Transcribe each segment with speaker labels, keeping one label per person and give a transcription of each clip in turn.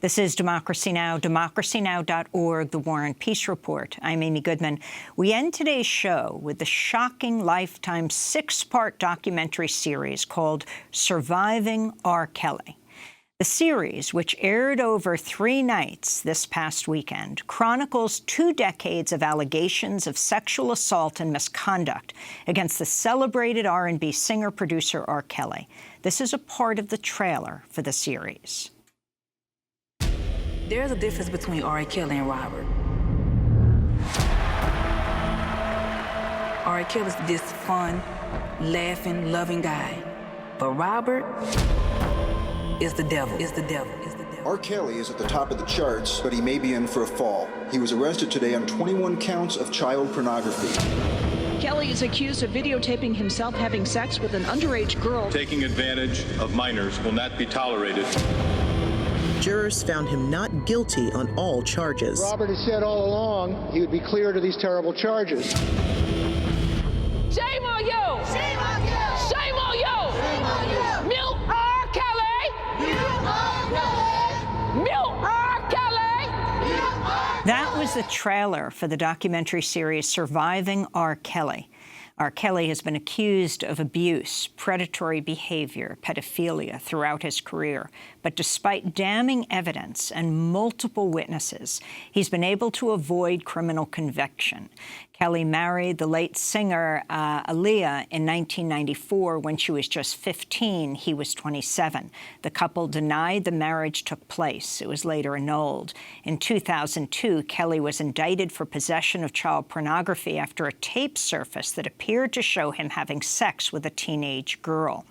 Speaker 1: This is Democracy Now!, democracynow.org, The War and Peace Report. I'm Amy Goodman. We end today's show with the shocking Lifetime 6-part documentary series called Surviving R. Kelly. The series, which aired over 3 nights this past weekend, chronicles 2 decades of allegations of sexual assault and misconduct against the celebrated R&B singer-producer R. Kelly. This is a part of the trailer for the series.
Speaker 2: There's a difference between R. Kelly and Robert. R. Kelly's this fun, laughing, loving guy. But Robert is the devil,
Speaker 3: R. Kelly is at the top of the charts, but he may be in for a fall. He was arrested today on 21 counts of child pornography.
Speaker 4: Kelly is accused of videotaping himself having sex with an underage girl.
Speaker 5: Taking advantage of minors will not be tolerated.
Speaker 6: Jurors found him not guilty on all charges.
Speaker 7: Robert has said all along he would be cleared of these terrible charges.
Speaker 8: Shame on you! Shame on you! Shame on you! Shame on you! Mute R. Kelly! Mute R. Kelly! Mute R. Kelly! Mute R.
Speaker 1: That was the trailer for the documentary series Surviving R. Kelly. R. Kelly has been accused of abuse, predatory behavior, pedophilia throughout his career. But despite damning evidence and multiple witnesses, he's been able to avoid criminal conviction. Kelly married the late singer Aaliyah in 1994 when she was just 15. He was 27. The couple denied the marriage took place. It was later annulled. In 2002, Kelly was indicted for possession of child pornography after a tape surfaced that appeared to show him having sex with a teenage girl.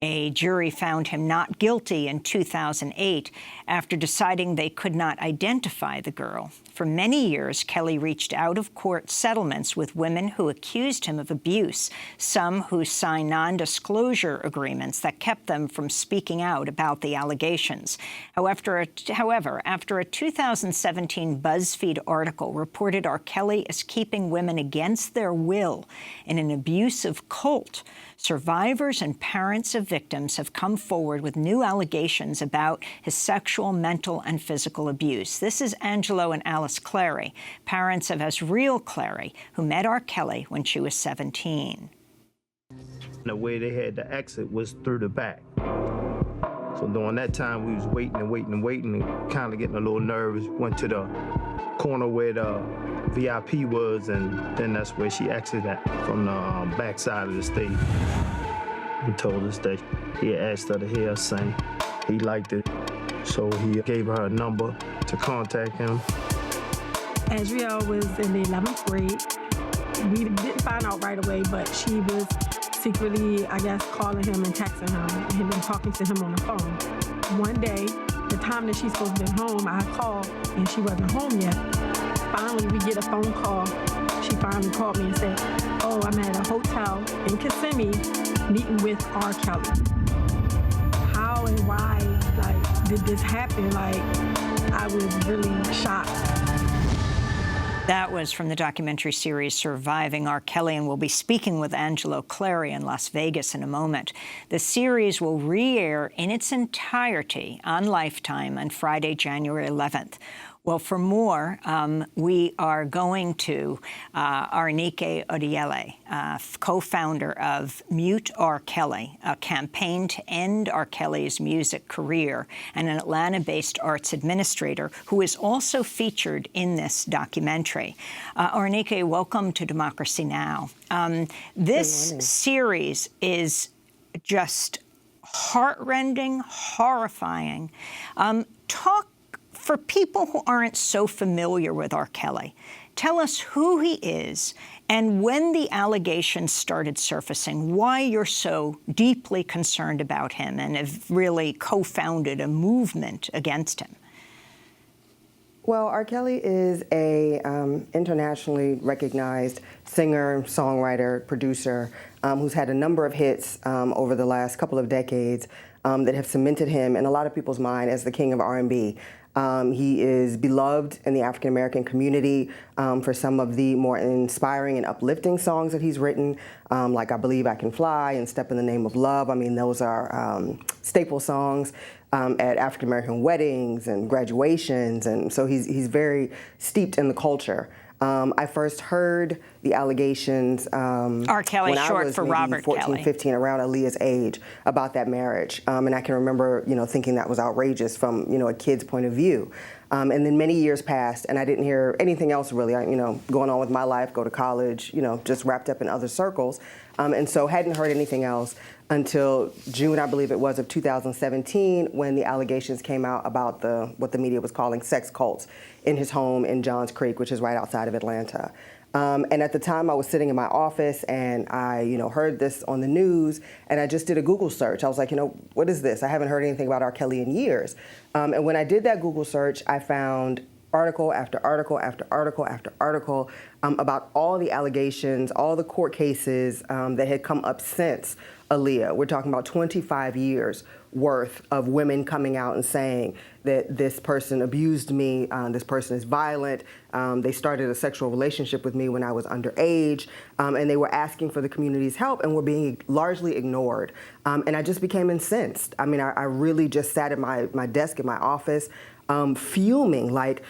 Speaker 1: A jury found him not guilty in 2008 after deciding they could not identify the girl. For many years, Kelly reached out-of-court settlements with women who accused him of abuse, some who signed non-disclosure agreements that kept them from speaking out about the allegations. However, after a 2017 BuzzFeed article reported R. Kelly is keeping women against their will in an abusive cult, survivors and parents of victims have come forward with new allegations about his sexual, mental, and physical abuse. This is Angelo and Alice Clary, parents of Asriel Clary, who met R. Kelly when she was 17.
Speaker 9: The way they had to exit was through the back. So during that time, we was waiting and kind of getting a little nervous. Went to the corner where the VIP was, and then that's where she exited at, from the back side of the stage. He told us that he had asked her to hear us sing. He liked it, so he gave her a number to contact him.
Speaker 10: Asriel was in the 11th grade. We didn't find out right away, but she was secretly, I guess, calling him and texting him and then talking to him on the phone. One day, the time that she's supposed to be home, I called and she wasn't home yet. Finally, we get a phone call. She finally called me and said, "Oh, I'm at a hotel in Kissimmee meeting with R. Kelly." How and why, did this happen? I was really shocked.
Speaker 1: That was from the documentary series Surviving R. Kelly, and we'll be speaking with Angelo Clary in Las Vegas in a moment. The series will re-air in its entirety on Lifetime on Friday, January 11th. Well, for more, we are going to Untitled co-founder of MuteRKelly, a campaign to end R. Kelly's music career, and an Atlanta-based arts administrator who is also featured in this documentary. Untitled, welcome to Democracy Now! This series is just heartrending, horrifying. For people who aren't so familiar with R. Kelly, tell us who he is and when the allegations started surfacing, why you're so deeply concerned about him and have really co-founded a movement against him.
Speaker 11: Well, R. Kelly is a internationally recognized singer, songwriter, producer who's had a number of hits over the last couple of decades that have cemented him in a lot of people's mind as the king of R&B. He is beloved in the African-American community for some of the more inspiring and uplifting songs that he's written, like I Believe I Can Fly and Step in the Name of Love. I mean, those are staple songs. at African American weddings and graduations, and so he's very steeped in the culture. I first heard the allegations
Speaker 1: R. Kelly,
Speaker 11: when I
Speaker 1: short
Speaker 11: was
Speaker 1: for
Speaker 11: maybe
Speaker 1: Robert
Speaker 11: 14,
Speaker 1: Kelly.
Speaker 11: 15, around Aaliyah's age, about that marriage. And I can remember, thinking that was outrageous from, a kid's point of view. And then many years passed, and I didn't hear anything else really, going on with my life, go to college, just wrapped up in other circles. And so hadn't heard anything else until June, I believe it was, of 2017, when the allegations came out about what the media was calling sex cults in his home in Johns Creek, which is right outside of Atlanta. And at the time, I was sitting in my office, and I, heard this on the news, and I just did a Google search. I was like, what is this? I haven't heard anything about R. Kelly in years. And when I did that Google search, I found article after article after article after article about all the allegations, all the court cases that had come up since Aaliyah. We're talking about 25 years worth of women coming out and saying that this person abused me, this person is violent, they started a sexual relationship with me when I was underage, and they were asking for the community's help and were being largely ignored. And I just became incensed. I mean, I really just sat at my desk in my office fuming, like,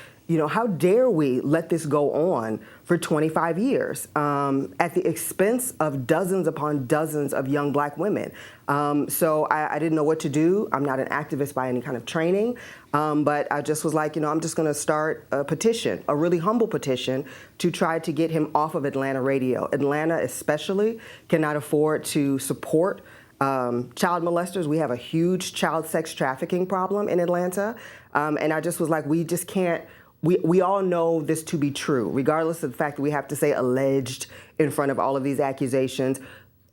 Speaker 11: how dare we let this go on for 25 years at the expense of dozens upon dozens of young black women. So I didn't know what to do. I'm not an activist by any kind of training, but I just was like, I'm just going to start a petition, a really humble petition, to try to get him off of Atlanta radio. Atlanta especially cannot afford to support child molesters. We have a huge child sex trafficking problem in Atlanta. And I just was like, we just can't. We all know this to be true, regardless of the fact that we have to say alleged in front of all of these accusations.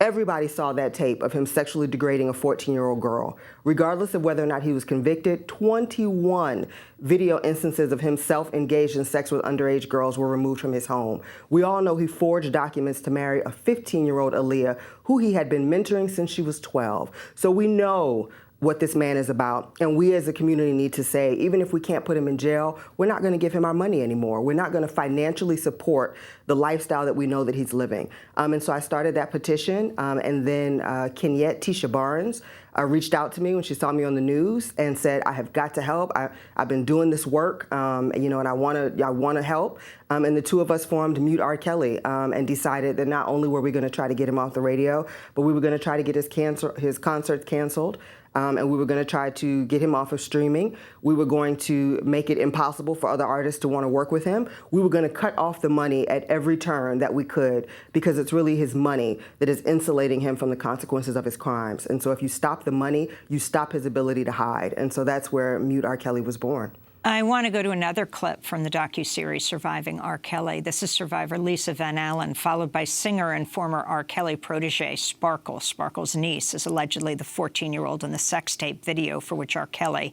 Speaker 11: Everybody saw that tape of him sexually degrading a 14-year-old girl. Regardless of whether or not he was convicted, 21 video instances of himself engaged in sex with underage girls were removed from his home. We all know he forged documents to marry a 15-year-old Aaliyah, who he had been mentoring since she was 12. So we know what this man is about. And we as a community need to say, even if we can't put him in jail, we're not going to give him our money anymore. We're not going to financially support the lifestyle that we know that he's living. And so I started that petition. And then Kenyette Tisha Barnes reached out to me when she saw me on the news and said, I have got to help. I've been doing this work, and I want to help. And the two of us formed MuteRKelly and decided that not only were we going to try to get him off the radio, but we were going to try to get his concerts canceled. And we were going to try to get him off of streaming. We were going to make it impossible for other artists to want to work with him. We were going to cut off the money at every turn that we could, because it's really his money that is insulating him from the consequences of his crimes. And so if you stop the money, you stop his ability to hide. And so that's where MuteRKelly was born.
Speaker 1: I want to go to another clip from the docuseries Surviving R. Kelly. This is survivor Lisa Van Allen, followed by singer and former R. Kelly protege Sparkle. Sparkle's niece is allegedly the 14-year-old in the sex tape video for which R. Kelly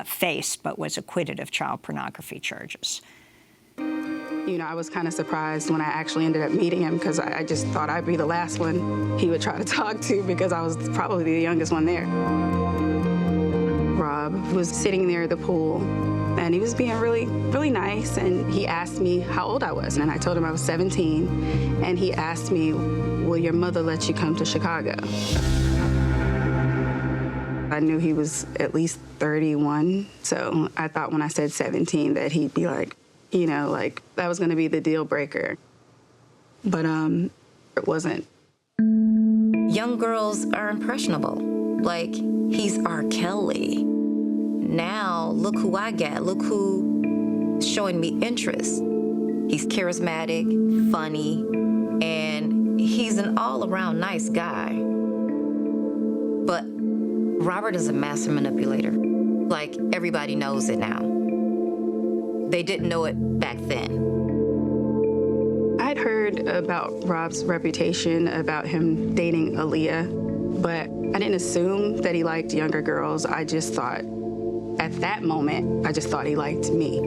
Speaker 1: faced but was acquitted of child pornography charges.
Speaker 12: I was kind of surprised when I actually ended up meeting him, because I just thought I'd be the last one he would try to talk to, because I was probably the youngest one there. Rob was sitting there at the pool, and he was being really, really nice, and he asked me how old I was, and I told him I was 17, and he asked me, will your mother let you come to Chicago? I knew he was at least 31, so I thought when I said 17 that he'd be like, that was gonna be the deal breaker. But it wasn't.
Speaker 13: Young girls are impressionable. Like, he's R. Kelly. Now, look who I got. Look who's showing me interest. He's charismatic, funny, and he's an all-around nice guy. But Robert is a master manipulator. Like, everybody knows it now. They didn't know it back then.
Speaker 12: I'd heard about Rob's reputation, about him dating Aaliyah, but I didn't assume that he liked younger girls. I just thought, at that moment, I just thought he liked me.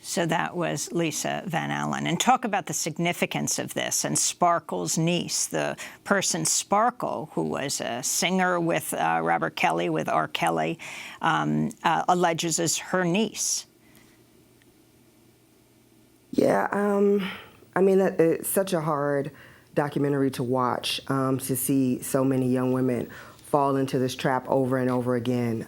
Speaker 1: So that was Lisa Van Allen. And talk about the significance of this and Sparkle's niece, the person Sparkle, who was a singer with Robert Kelly, with R. Kelly, alleges is her niece.
Speaker 11: Yeah, I mean, it's such a hard documentary to watch, to see so many young women fall into this trap over and over again.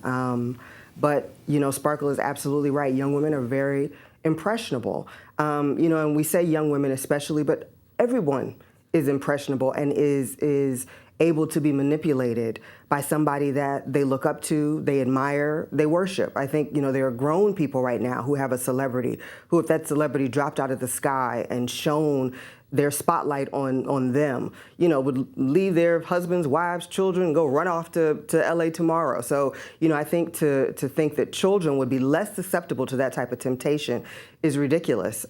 Speaker 11: But, Sparkle is absolutely right. Young women are very impressionable. And we say young women especially, but everyone is impressionable and is able to be manipulated by somebody that they look up to, they admire, they worship. I think, there are grown people right now who have a celebrity, who if that celebrity dropped out of the sky and shone their spotlight on them, would leave their husbands, wives, children, and go run off to LA tomorrow. So, I think to think that children would be less susceptible to that type of temptation is ridiculous.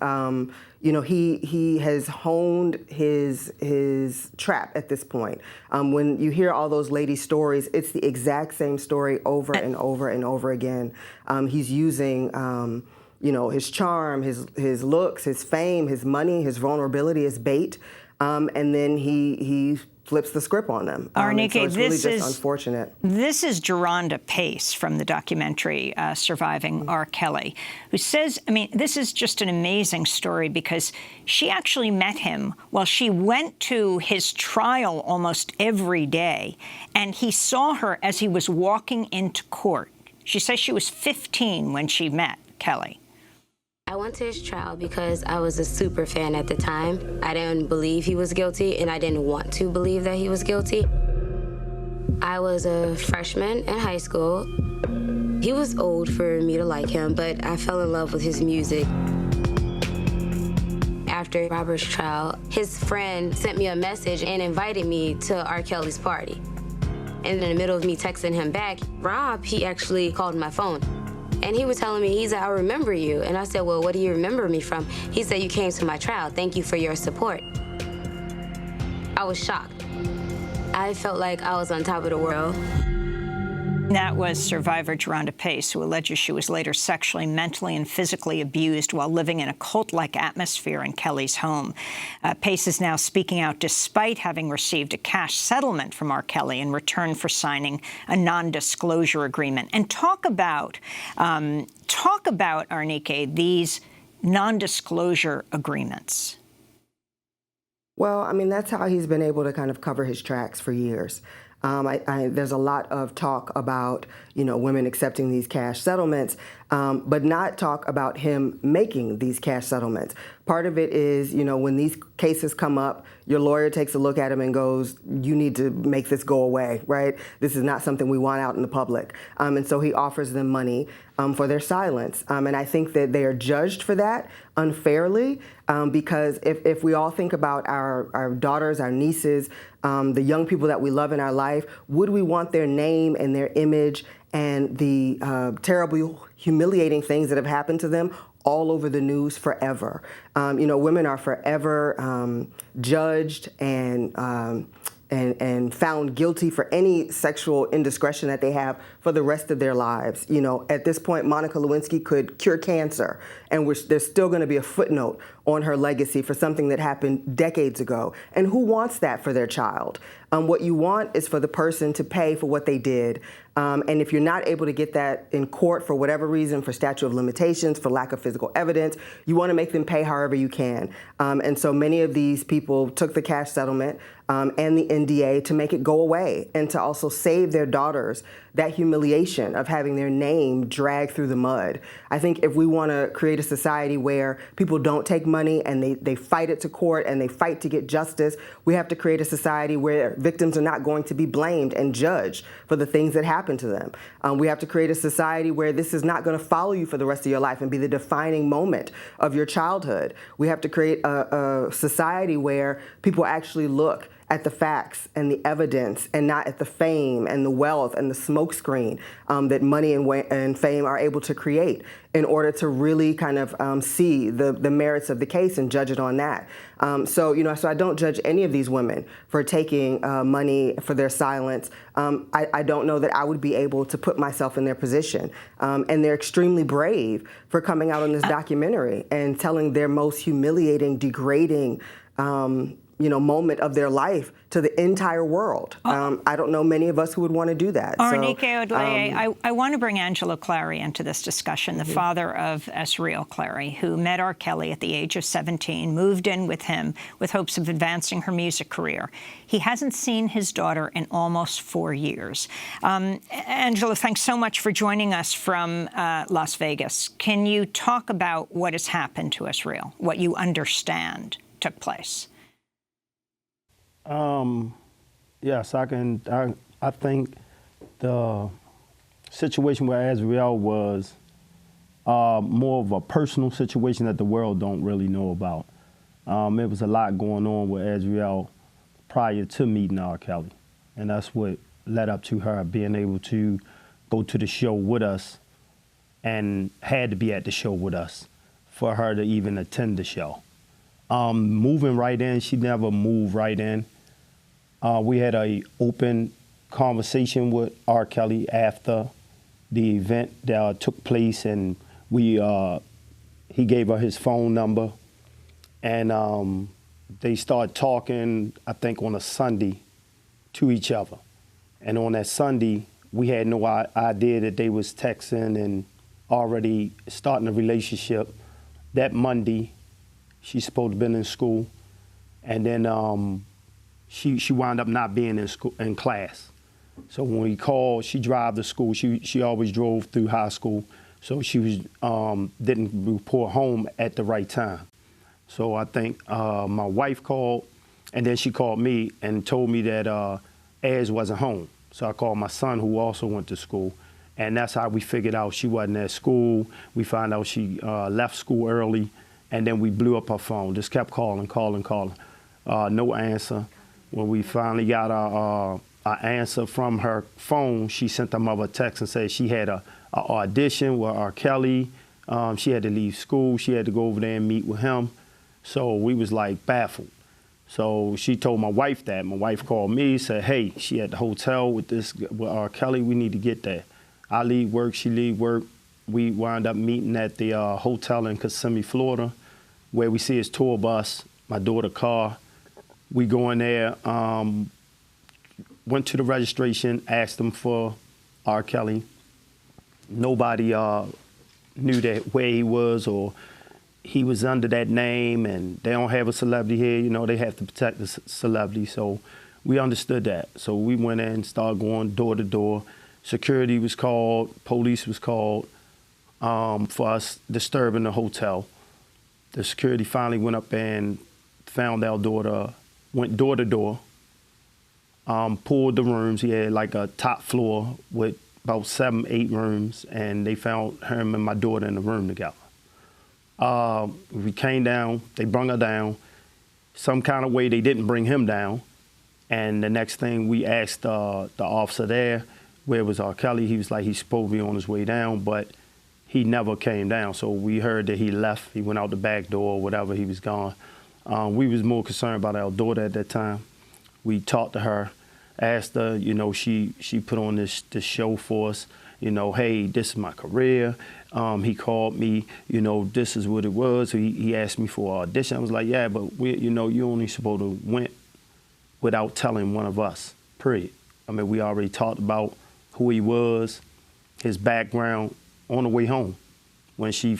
Speaker 11: He has honed his trap at this point. When you hear all those lady stories, it's the exact same story over and over and over again. He's using his charm, his looks, his fame, his money, his vulnerability as bait, and then he flips the script on them.
Speaker 1: Arnike,
Speaker 11: so it's really just unfortunate.
Speaker 1: This is Geronda Pace from the documentary Surviving R. Kelly, who says, this is just an amazing story because she actually met him while she went to his trial almost every day, and he saw her as he was walking into court. She says she was 15 when she met Kelly.
Speaker 14: I went to his trial because I was a super fan at the time. I didn't believe he was guilty, and I didn't want to believe that he was guilty. I was a freshman in high school. He was old for me to like him, but I fell in love with his music. After Robert's trial, his friend sent me a message and invited me to R. Kelly's party. And in the middle of me texting him back, Rob, he actually called my phone. And he was telling me, he said, I remember you. And I said, well, what do you remember me from? He said, you came to my trial. Thank you for your support. I was shocked. I felt like I was on top of the world.
Speaker 1: That was survivor Geronda Pace, who alleges she was later sexually, mentally, and physically abused while living in a cult-like atmosphere in Kelly's home. Pace is now speaking out despite having received a cash settlement from R. Kelly in return for signing a non-disclosure agreement. And talk about Arnike, these non-disclosure agreements.
Speaker 11: Well, that's how he's been able to kind of cover his tracks for years. There's a lot of talk about, women accepting these cash settlements, but not talk about him making these cash settlements. Part of it is, when these cases come up, your lawyer takes a look at him and goes, you need to make this go away, right? This is not something we want out in the public. And so he offers them money for their silence. And I think that they are judged for that unfairly, because if we all think about our daughters, our nieces, the young people that we love in our life, would we want their name and their image and the terribly humiliating things that have happened to them all over the news forever? Women are forever judged and found guilty for any sexual indiscretion that they have for the rest of their lives. At this point, Monica Lewinsky could cure cancer, and there's still going to be a footnote on her legacy for something that happened decades ago. And who wants that for their child? What you want is for the person to pay for what they did. And if you're not able to get that in court for whatever reason, for statute of limitations, for lack of physical evidence, you want to make them pay however you can. And so many of these people took the cash settlement and the NDA to make it go away and to also save their daughters that humiliation of having their name dragged through the mud. I think if we want to create a society where people don't take money and they fight it to court and they fight to get justice, we have to create a society where victims are not going to be blamed and judged for the things that happen to them. We have to create a society where this is not going to follow you for the rest of your life and be the defining moment of your childhood. We have to create a society where people actually look at the facts and the evidence and not at the fame and the wealth and the smokescreen that money and fame are able to create in order to really kind of see the merits of the case and judge it on that. So I don't judge any of these women for taking money for their silence. I don't know that I would be able to put myself in their position. And they're extremely brave for coming out on this documentary and telling their most humiliating, degrading, moment of their life to the entire world. I don't know many of us who would want to do that.
Speaker 1: Arinike Odleye, I want to bring Angelo Clary into this discussion, the father of Asriel Clary, who met R. Kelly at the age of 17, moved in with him with hopes of advancing her music career. He hasn't seen his daughter in almost 4 years. Angelo, thanks so much for joining us from Las Vegas. Can you talk about what has happened to Asriel, what you understand took place?
Speaker 9: Yes, I can. I think the situation with Asriel was more of a personal situation that the world don't really know about. There was a lot going on with Asriel prior to meeting R. Kelly, and that's what led up to her being able to go to the show with us and had to be at the show with us for her to even attend the show. Moving right in, she never moved right in. We had an open conversation with R. Kelly after the event that took place, and he gave her his phone number, and they started talking, I think, on a Sunday to each other. And on that Sunday, we had no idea that they was texting and already starting a relationship. That Monday, she's supposed to have been in school, and then she wound up not being in class. So when we called, she drove to school. She always drove through high school, so she was didn't report home at the right time. So I think my wife called, and then she called me and told me that Az wasn't home. So I called my son, who also went to school, and that's how we figured out she wasn't at school. We found out she left school early, and then we blew up her phone. Just kept calling. No answer. When we finally got our answer from her phone, she sent her mother a text and said she had an audition with R. Kelly. She had to leave school. She had to go over there and meet with him. So we was like baffled. So she told my wife that. My wife called me, said, hey, she at the hotel with R. Kelly. We need to get there. I leave work, she leave work. We wound up meeting at the hotel in Kissimmee, Florida, where we see his tour bus, my daughter's car. We go in there, went to the registration, asked them for R. Kelly. Nobody knew that where he was, or he was under that name, and they don't have a celebrity here. They have to protect the celebrity. So we understood that. So we went in, started going door to door. Security was called, police was called for us disturbing the hotel. The security finally went up and found our daughter, went door to door, pulled the rooms. He had like a top floor with about 7, 8 rooms, and they found him and my daughter in the room together. We came down, they brung her down. Some kind of way they didn't bring him down. And the next thing we asked the officer there, where was R. Kelly? He was like, he's supposed to be on his way down, but he never came down. So we heard that he left. He went out the back door or whatever, he was gone. We was more concerned about our daughter at that time. We talked to her, asked her, she put on this show for us, hey, this is my career. He called me, this is what it was. He asked me for an audition. I was like, yeah, but you only supposed to went without telling one of us, period. I mean, we already talked about who he was, his background on the way home. When she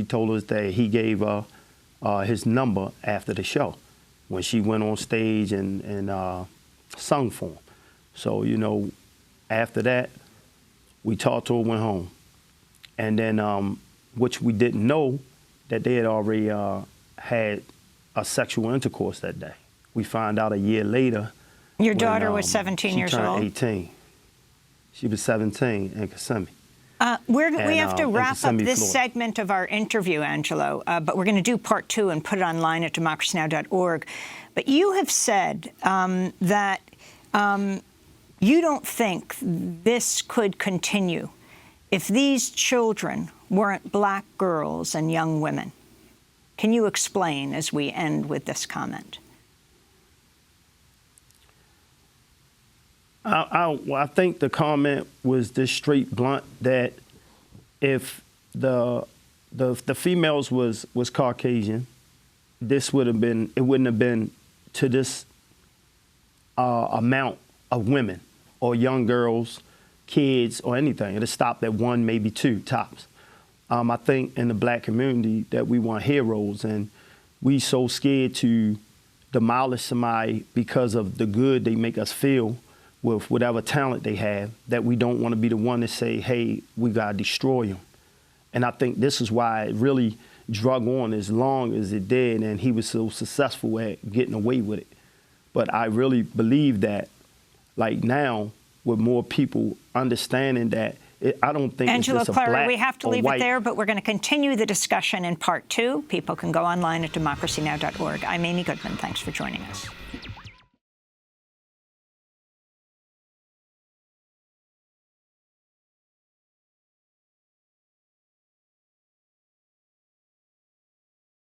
Speaker 9: told us that he gave her his number after the show, when she went on stage and sung for him. So, after that, we talked to her, went home. And then, which we didn't know, that they had already had a sexual intercourse that day. We found out a year later.
Speaker 1: Your daughter was 17 years old?
Speaker 9: She turned 18. She was 17 in Kissimmee.
Speaker 1: We have to wrap up this
Speaker 9: Florida.
Speaker 1: segment of our interview, Angelo, but we're going to do part 2 and put it online at democracynow.org. But you have said that you don't think this could continue if these children weren't black girls and young women. Can you explain as we end with this comment?
Speaker 9: I think the comment was this straight blunt, that if the females was Caucasian, it wouldn't have been to this amount of women or young girls, kids, or anything. It'll stop at 1, maybe 2 tops. I think in the black community that we want heroes, and we so scared to demolish somebody because of the good they make us feel with whatever talent they have, that we don't want to be the one to say, hey, we got to destroy him. And I think this is why it really drug on as long as it did, and he was so successful at getting away with it. But I really believe that, like now, with more people understanding that, I don't think
Speaker 1: Angela,
Speaker 9: it's just a
Speaker 1: Clara,
Speaker 9: black
Speaker 1: we have to
Speaker 9: or
Speaker 1: leave
Speaker 9: white.
Speaker 1: it there, but we're going to continue the discussion in part 2. People can go online at democracynow.org. I'm Amy Goodman. Thanks for joining us.